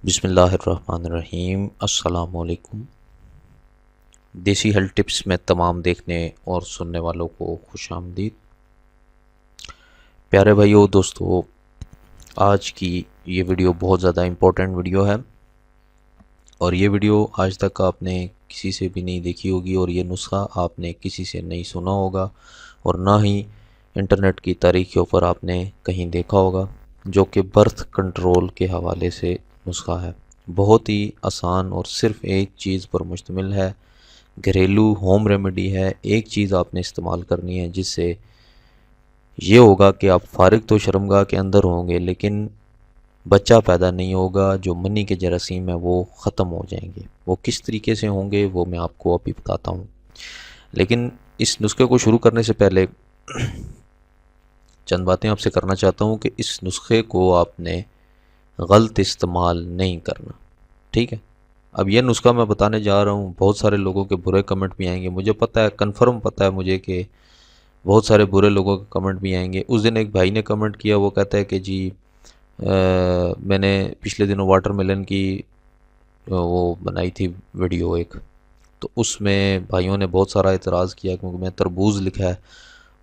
बिस्मिल्लाहिर्रहमानिर्रहीम। अस्सलामुअलैकुम। देसी हेल्थ टिप्स में तमाम देखने और सुनने वालों को खुशामदीद। प्यारे भाइयों दोस्तों, आज की ये वीडियो बहुत ज़्यादा इम्पोर्टेंट वीडियो है और ये वीडियो आज तक आपने किसी से भी नहीं देखी होगी और ये नुस्खा आपने किसी से नहीं सुना होगा और ना ही इंटरनेट की तारीखों पर आपने कहीं देखा होगा, जो कि बर्थ कंट्रोल के हवाले से नुस्खा है। बहुत ही आसान और सिर्फ एक चीज़ पर मुश्तमिल है, घरेलू होम रेमेडी है। एक चीज़ आपने इस्तेमाल करनी है जिससे ये होगा कि आप फारिग तो शर्मगाह के अंदर होंगे लेकिन बच्चा पैदा नहीं होगा। जो मनी के जरासीम है वो ख़त्म हो जाएंगे। वो किस तरीके से होंगे वो मैं आपको अभी बताता हूँ, लेकिन इस नुस्खे को शुरू करने से पहले चंद बातें आपसे करना चाहता हूँ कि इस नुस्खे को आपने गलत इस्तेमाल नहीं करना, ठीक है। अब यह नुस्खा मैं बताने जा रहा हूँ, बहुत सारे लोगों के बुरे कमेंट भी आएंगे, मुझे पता है, कंफर्म पता है मुझे कि बहुत सारे बुरे लोगों के कमेंट भी आएंगे। उस दिन एक भाई ने कमेंट किया, वो कहता है कि जी मैंने पिछले दिनों वाटरमेलन की वो बनाई थी वीडियो एक, तो उसमें भाइयों ने बहुत सारा एतराज़ किया क्योंकि मैं तरबूज लिखा है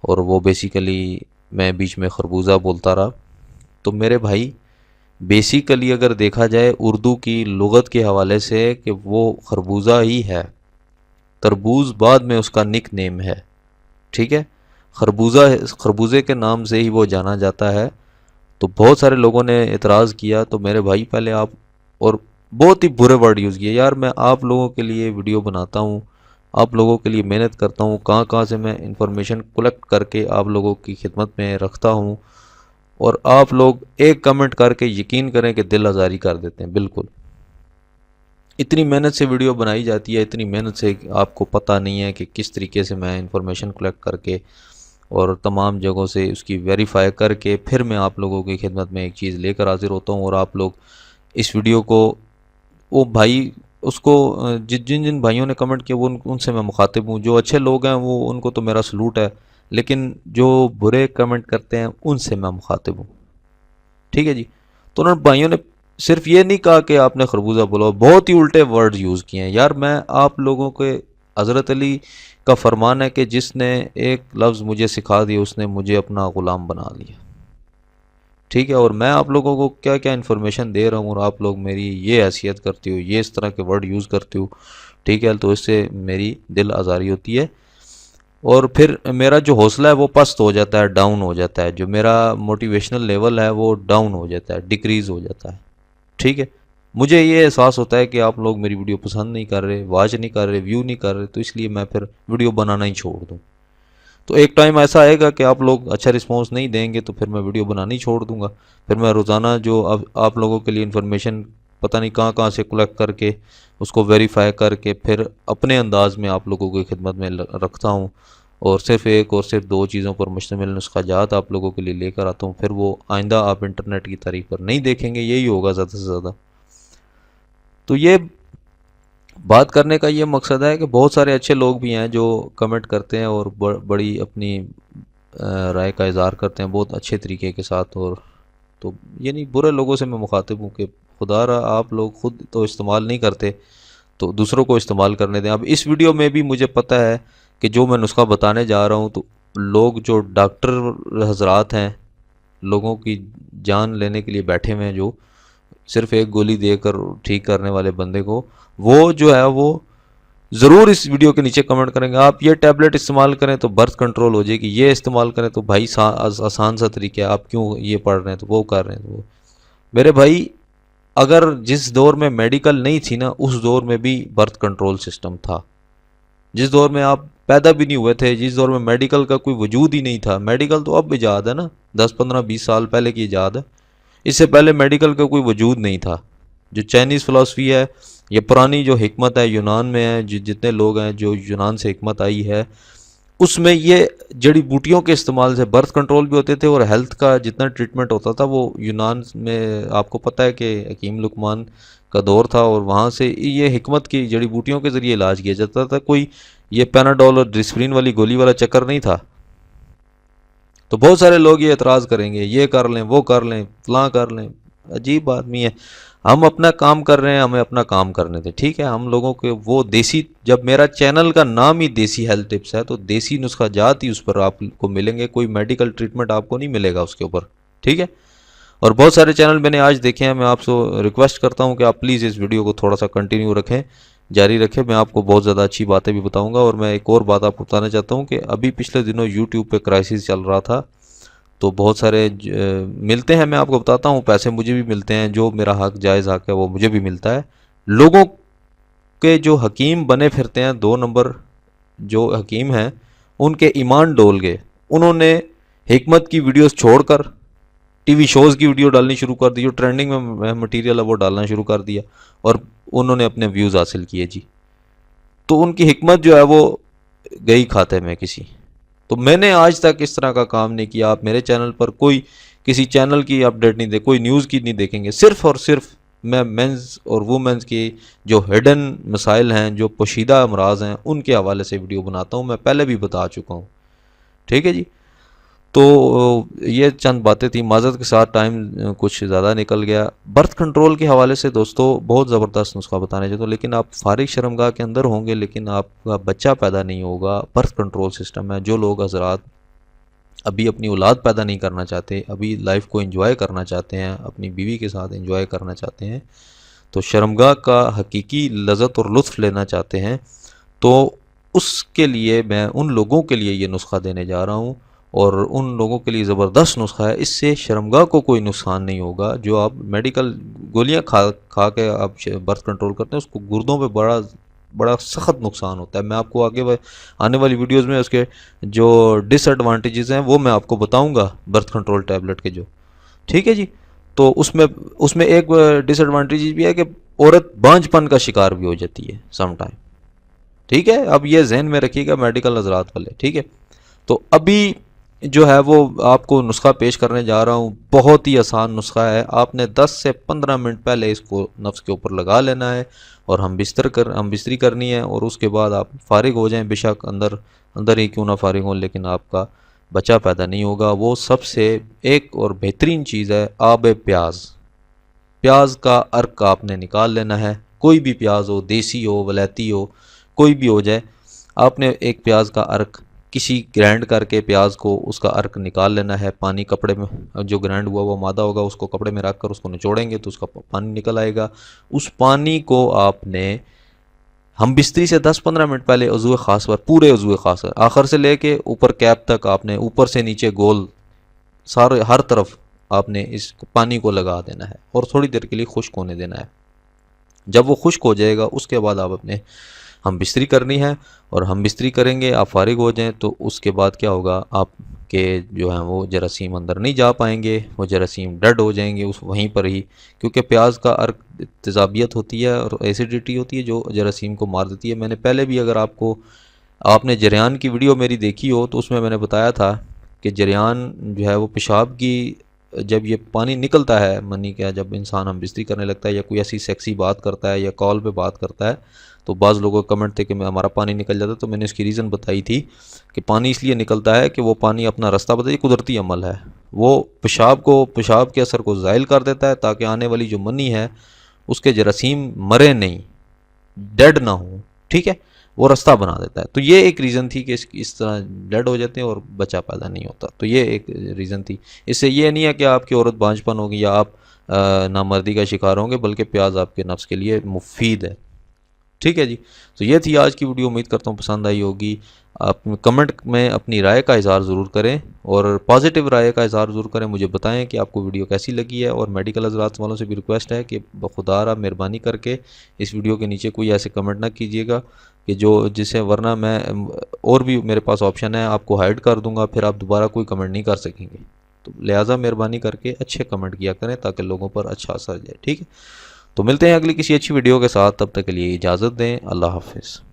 और वो बेसिकली मैं बीच में खरबूजा बोलता रहा। तो मेरे भाई, बेसिकली अगर देखा जाए उर्दू की लुगत के हवाले से कि वो खरबूजा ही है, तरबूज बाद में उसका निक नेम है, ठीक है। खरबूजे के नाम से ही वो जाना जाता है। तो बहुत सारे लोगों ने एतराज़ किया, तो मेरे भाई पहले आप, और बहुत ही बुरे वर्ड यूज़ किए। यार मैं आप लोगों के लिए वीडियो बनाता हूँ, आप लोगों के लिए मेहनत करता हूँ, कहाँ कहाँ से मैं इंफॉर्मेशन कलेक्ट करके आप लोगों की खिदमत में रखता हूँ, और आप लोग एक कमेंट करके यकीन करें कि दिल आज़ारी कर देते हैं। बिल्कुल इतनी मेहनत से वीडियो बनाई जाती है, इतनी मेहनत से आपको पता नहीं है कि किस तरीके से मैं इंफॉर्मेशन कलेक्ट करके और तमाम जगहों से उसकी वेरीफाई करके फिर मैं आप लोगों की खिदमत में एक चीज़ लेकर हाजिर होता हूँ। और आप लोग इस वीडियो को, वो भाई उसको जिन जिन भाइयों ने कमेंट किया वो उनसे मैं मुखातिब हूँ। जो अच्छे लोग हैं वो, उनको तो मेरा सलूट है, लेकिन जो बुरे कमेंट करते हैं उनसे मैं मुखातिब हूँ, ठीक है जी। तो उन्होंने भाइयों ने सिर्फ ये नहीं कहा कि आपने खरबूजा बोला, बहुत ही उल्टे वर्ड्स यूज़ किए हैं। यार मैं आप लोगों के, हज़रत अली का फरमान है कि जिसने एक लफ्ज़ मुझे सिखा दिया उसने मुझे अपना ग़ुलाम बना लिया, ठीक है। और मैं आप लोगों को क्या क्या इन्फॉर्मेशन दे रहा हूँ और आप लोग मेरी ये हैसियत करते हो, ये इस तरह के वर्ड यूज़ करते हो, ठीक है। तो इससे मेरी दिल आज़ारी होती है और फिर मेरा जो हौसला है वो पस्त हो जाता है, डाउन हो जाता है। जो मेरा मोटिवेशनल लेवल है वो डाउन हो जाता है, डिक्रीज़ हो जाता है, ठीक है। मुझे ये एहसास होता है कि आप लोग मेरी वीडियो पसंद नहीं कर रहे, वॉच नहीं कर रहे, व्यू नहीं कर रहे, तो इसलिए मैं फिर वीडियो बनाना ही छोड़ दूँ। तो एक टाइम ऐसा आएगा कि आप लोग अच्छा रिस्पॉन्स नहीं देंगे तो फिर मैं वीडियो बनाना ही छोड़ दूँगा। फिर मैं रोज़ाना जो अब आप लोगों के लिए इन्फॉर्मेशन पता नहीं कहाँ कहाँ से कलेक्ट करके उसको वेरीफाई करके फिर अपने अंदाज में आप लोगों की खिदमत में रखता हूँ और सिर्फ एक और सिर्फ दो चीज़ों पर मुश्तमिल नुस्खा जात आप लोगों के लिए लेकर आता हूँ। फिर वो आइंदा आप इंटरनेट की तारीफ पर नहीं देखेंगे, यही होगा ज़्यादा से ज़्यादा। तो ये बात करने का ये मकसद है कि बहुत सारे अच्छे लोग भी हैं जो कमेंट करते हैं और बड़ी अपनी राय का इज़हार करते हैं बहुत अच्छे तरीके के साथ। और तो ये नहीं, बुरे लोगों से मैं मुखातिब हूँ कि खुदा रहा आप लोग खुद तो इस्तेमाल नहीं करते तो दूसरों को इस्तेमाल करने दें। अब इस वीडियो में भी मुझे पता है कि जो मैं नुस्खा बताने जा रहा हूँ, तो लोग जो डॉक्टर हजरात हैं, लोगों की जान लेने के लिए बैठे हुए हैं, जो सिर्फ एक गोली देकर ठीक करने वाले बंदे को, वो जो है वो ज़रूर इस वीडियो के नीचे कमेंट करेंगे आप ये टैबलेट इस्तेमाल करें तो बर्थ कंट्रोल हो जाएगी, ये इस्तेमाल करें तो भाई आसान सा तरीका है, आप क्यों ये पढ़ रहे हैं, तो वो कर रहे हैं। तो वो मेरे भाई, अगर जिस दौर में मेडिकल नहीं थी ना, उस दौर में भी बर्थ कंट्रोल सिस्टम था। जिस दौर में आप पैदा भी नहीं हुए थे, जिस दौर में मेडिकल का कोई वजूद ही नहीं था, मेडिकल तो अब इजाद है ना, 10 15 20 साल पहले की इजाद है। इससे पहले मेडिकल का कोई वजूद नहीं था। जो चाइनीज़ फ़िलासफ़ी है, ये पुरानी जो हिकमत है यूनान में है, जितने लोग हैं जो यूनान से हिकमत आई है, उसमें ये जड़ी बूटियों के इस्तेमाल से बर्थ कंट्रोल भी होते थे और हेल्थ का जितना ट्रीटमेंट होता था वो यूनान में, आपको पता है कि हकीम लुकमान का दौर था और वहाँ से ये हिकमत की जड़ी बूटियों के ज़रिए इलाज किया जाता था। कोई ये पैनाडोल और डिस्प्रिन वाली गोली वाला चक्कर नहीं था। तो बहुत सारे लोग ये एतराज़ करेंगे, ये कर लें, वो कर लें, फलां कर लें। अजीब आदमी है। हम अपना काम कर रहे हैं, हमें अपना काम करने दें, ठीक है। हम लोगों के वो देसी, जब मेरा चैनल का नाम ही देसी हेल्थ टिप्स है तो देसी नुस्खा जात ही उस पर आपको मिलेंगे, कोई मेडिकल ट्रीटमेंट आपको नहीं मिलेगा उसके ऊपर, ठीक है। और बहुत सारे चैनल मैंने आज देखे हैं, मैं आपसे रिक्वेस्ट करता हूं कि आप प्लीज़ इस वीडियो को थोड़ा सा कंटिन्यू रखें, जारी रखें। मैं आपको बहुत ज़्यादा अच्छी बातें भी बताऊंगा। और मैं एक और बात आपको बताना चाहता हूं कि अभी पिछले दिनों यूट्यूब पे क्राइसिस चल रहा था, तो बहुत सारे मिलते हैं, मैं आपको बताता हूँ, पैसे मुझे भी मिलते हैं, जो मेरा हक जायज़ हक है वो मुझे भी मिलता है। लोगों के जो हकीम बने फिरते हैं, 2 नंबर जो हकीम हैं, उनके ईमान डोल गए। उन्होंने हिकमत की वीडियोस छोड़कर टीवी शोज़ की वीडियो डालनी शुरू कर दी, जो ट्रेंडिंग में मटेरियल है वो डालना शुरू कर दिया, और उन्होंने अपने व्यूज़ हासिल किए जी। तो उनकी हिकमत जो है वो गई खाते में किसी। तो मैंने आज तक इस तरह का काम नहीं किया। आप मेरे चैनल पर कोई किसी चैनल की अपडेट नहीं दे, कोई न्यूज़ की नहीं देखेंगे। सिर्फ और सिर्फ मैं मेंस और वुमेंस की जो हिडन मसाइल हैं, जो पोशीदा अमराज हैं, उनके हवाले से वीडियो बनाता हूँ। मैं पहले भी बता चुका हूँ, ठीक है जी। तो ये चंद बातें थी, माज़रत के साथ टाइम कुछ ज़्यादा निकल गया। बर्थ कंट्रोल के हवाले से दोस्तों बहुत ज़बरदस्त नुस्खा बताने चाहता हूँ, लेकिन आप फारिग शर्मगाह के अंदर होंगे लेकिन आपका बच्चा पैदा नहीं होगा। बर्थ कंट्रोल सिस्टम है, जो लोग हजरात अभी अपनी औलाद पैदा नहीं करना चाहते, अभी लाइफ को एंजॉय करना चाहते हैं, अपनी बीवी के साथ एंजॉय करना चाहते हैं, तो शर्मगाह का हकीकी लज़्ज़त और लुत्फ़ लेना चाहते हैं, तो उसके लिए मैं उन लोगों के लिए ये नुस्खा देने जा रहा हूँ। और उन लोगों के लिए ज़बरदस्त नुस्खा है, इससे शर्मगाह को कोई नुकसान नहीं होगा। जो आप मेडिकल गोलियाँ खा खा के आप बर्थ कंट्रोल करते हैं, उसको गुर्दों पे बड़ा बड़ा सख्त नुकसान होता है। मैं आपको आगे आने वाली वीडियोस में उसके जो डिसएडवांटेजेस हैं वो मैं आपको बताऊंगा, बर्थ कंट्रोल टैबलेट के जो, ठीक है जी। तो उसमें उसमें एक डिसएडवांटेज भी है कि औरत बांझपन का शिकार भी हो जाती है सम टाइम, ठीक है। अब ये जहन में रखिएगा मेडिकल नजरात वाले, ठीक है। तो अभी जो है वो आपको नुस्खा पेश करने जा रहा हूँ, बहुत ही आसान नुस्खा है। आपने 10 से 15 मिनट पहले इसको नफ्स के ऊपर लगा लेना है, और हम बिस्तरी करनी है, और उसके बाद आप फारिग हो जाएं। बेशक अंदर अंदर ही क्यों ना फारिग हो, लेकिन आपका बच्चा पैदा नहीं होगा। वो सबसे एक और बेहतरीन चीज़ है आब प्याज। प्याज का अर्क आपने निकाल लेना है, कोई भी प्याज हो, देसी हो, वलैती हो, कोई भी हो जाए। आपने एक प्याज का अर्क किसी ग्राइंड करके प्याज को उसका अर्क निकाल लेना है। पानी कपड़े में, जो ग्राइंड हुआ वो मादा होगा, उसको कपड़े में रख कर उसको निचोड़ेंगे तो उसका पानी निकल आएगा। उस पानी को आपने हम बिस्तरी से 10-15 मिनट पहले वज़ू ख़ास पर, पूरे वज़ू ख़ास पर आखिर से लेके ऊपर कैप तक, आपने ऊपर से नीचे गोल सारे हर तरफ आपने इस पानी को लगा देना है, और थोड़ी देर के लिए खुश्क होने देना है। जब वो खुश्क हो जाएगा उसके बाद आप अपने हम बिस्तरी करनी है, और हम बिस्तरी करेंगे, आप फारिग हो जाएं तो उसके बाद क्या होगा, आपके जो हैं वो जरासीम अंदर नहीं जा पाएंगे, वो जरासीम डेड हो जाएंगे उस वहीं पर ही। क्योंकि प्याज का अर्क तेज़ाबियत होती है और एसिडिटी होती है जो जरासीम को मार देती है। मैंने पहले भी, अगर आपने जरियान की वीडियो मेरी देखी हो तो उसमें मैंने बताया था कि जरियान जो है वो पेशाब की, जब ये पानी निकलता है मनी का, जब इंसान हम बिस्तरी करने लगता है या कोई ऐसी सेक्सी बात करता है या कॉल पे बात करता है, तो बाज़ लोगों का कमेंट थे कि हमारा पानी निकल जाता है। तो मैंने इसकी रीज़न बताई थी कि पानी इसलिए निकलता है कि वो पानी अपना रास्ता बताइए, कुदरती अमल है। वो पेशाब के असर को ज़ाइल कर देता है, ताकि आने वाली जो मनी है उसके जरासीम मरे नहीं, डेड ना हो, ठीक है, वो रास्ता बना देता है। तो ये एक रीज़न थी कि इस तरह डेड हो जाते हैं और बच्चा पैदा नहीं होता। तो ये एक रीज़न थी। इससे ये नहीं है कि आपकी औरत बांझपन होगी या आप नामर्दी का शिकार होंगे, बल्कि प्याज आपके नफ्स के लिए मुफीद है, ठीक है जी। तो ये थी आज की वीडियो, उम्मीद करता हूँ पसंद आई होगी। आप कमेंट में अपनी राय का इज़हार ज़रूर करें, और पॉजिटिव राय का इज़हार ज़रूर करें। मुझे बताएं कि आपको वीडियो कैसी लगी है। और मेडिकल हज़रात वालों से भी रिक्वेस्ट है कि बखुदारा मेहरबानी करके इस वीडियो के नीचे कोई ऐसे कमेंट ना कीजिएगा कि जिसे वरना मैं और भी मेरे पास ऑप्शन है, आपको हाइड कर दूंगा, फिर आप दोबारा कोई कमेंट नहीं कर सकेंगे। तो लिहाजा मेहरबानी करके अच्छे कमेंट किया करें ताकि लोगों पर अच्छा असर जाए, ठीक है। तो मिलते हैं अगली किसी अच्छी वीडियो के साथ, तब तक के लिए इजाज़त दें। अल्लाह हाफिज़।